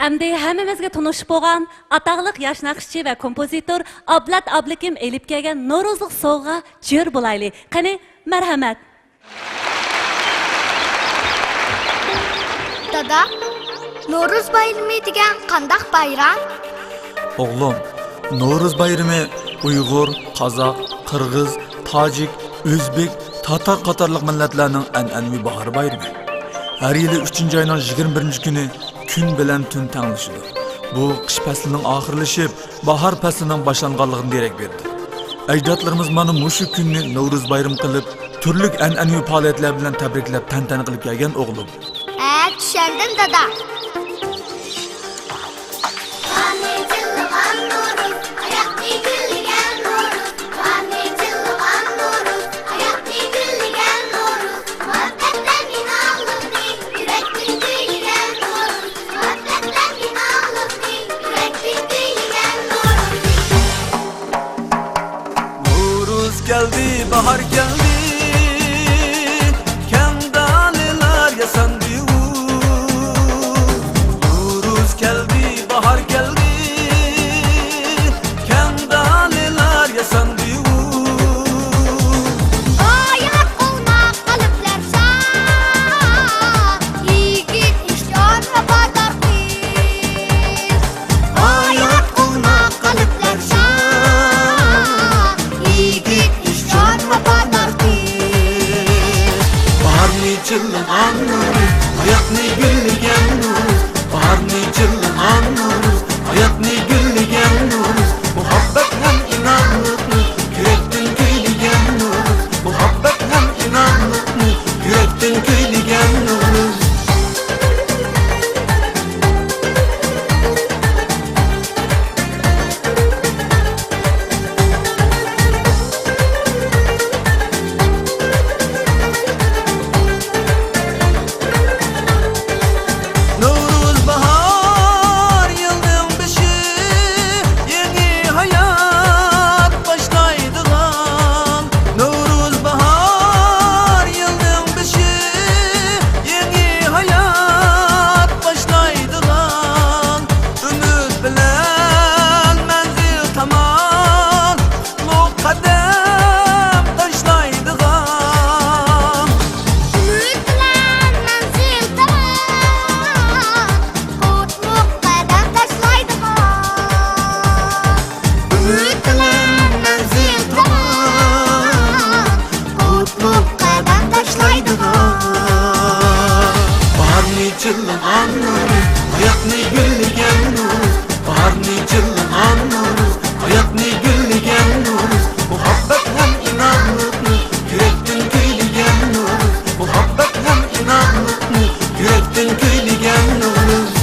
Әмді həmmimizге tanışып болған атағылық яш нақшчы və композитор Ablat Ablakim elib kelgan Norozluq soğuğa jör bolaylı. Qani, mərhəmət. Dada, Noruz bayramı degan qandaq bayram? Oğlum, Noruz bayramı Uyghur, Qazaq, Qırğız, Tacik, Özbek, Tatar qatarlıq millatlarning an'anaviy bahar bayrami. Her yılı 3. ayının 21. günü gün bilen tün tanışıdır. Bu kış faslının ahırlaşıp bahar faslının başlanğanlığını derek verdi. Ecdatlarımız mana muşu günni Novruz bayram kılıp türlük an'anaviy faaliyetler bilen tebriklep tantana kılıp gelgen oğlum. Düşendim dada. Geldi, bahar geldi, kendaliler yasandı. Nuruz geldi, bahar geldi, kendaliler yasandı. Ayak olma kalıplar şah, yigit işler rabarlar biz. Ayak olma kalıplar şah, yigit Çılgın Nuruz, hayat ne gülgen Nuruz. Bahar ne çılgın Nuruz, hayat ne gülgen Nuruz. Muhabbet hem inanlık mı, yürekten gülgen Nuruz. Muhabbet hem inanlık mı, yürekten gülgen Nuruz. Çılgın Nuruz, hayat ne gülgen Nuruz. Bahar ne çılgın Nuruz, hayat ne gülgen Nuruz. Muhabbet hem inanlık mı, yürekten gülgen Nuruz. Muhabbet hem inanlık mı, yürekten gülgen Nuruz.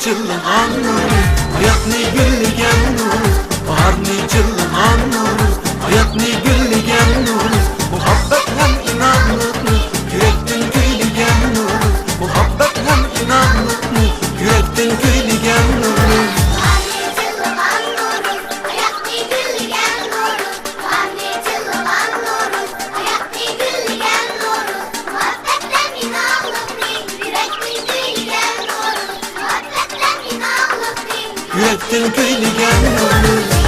Çılgın Nuruz, hayat ne gülgen Nuruz. Bahar ne çılgın Nuruz, hayat ne gülgen Nuruz. Muhabbet hem inanlık mı, yürekten gülgen Nuruz. Muhabbet hem inanlık mı, yürekten gülgen Nuruz. Yürekten gülgen Nuruz.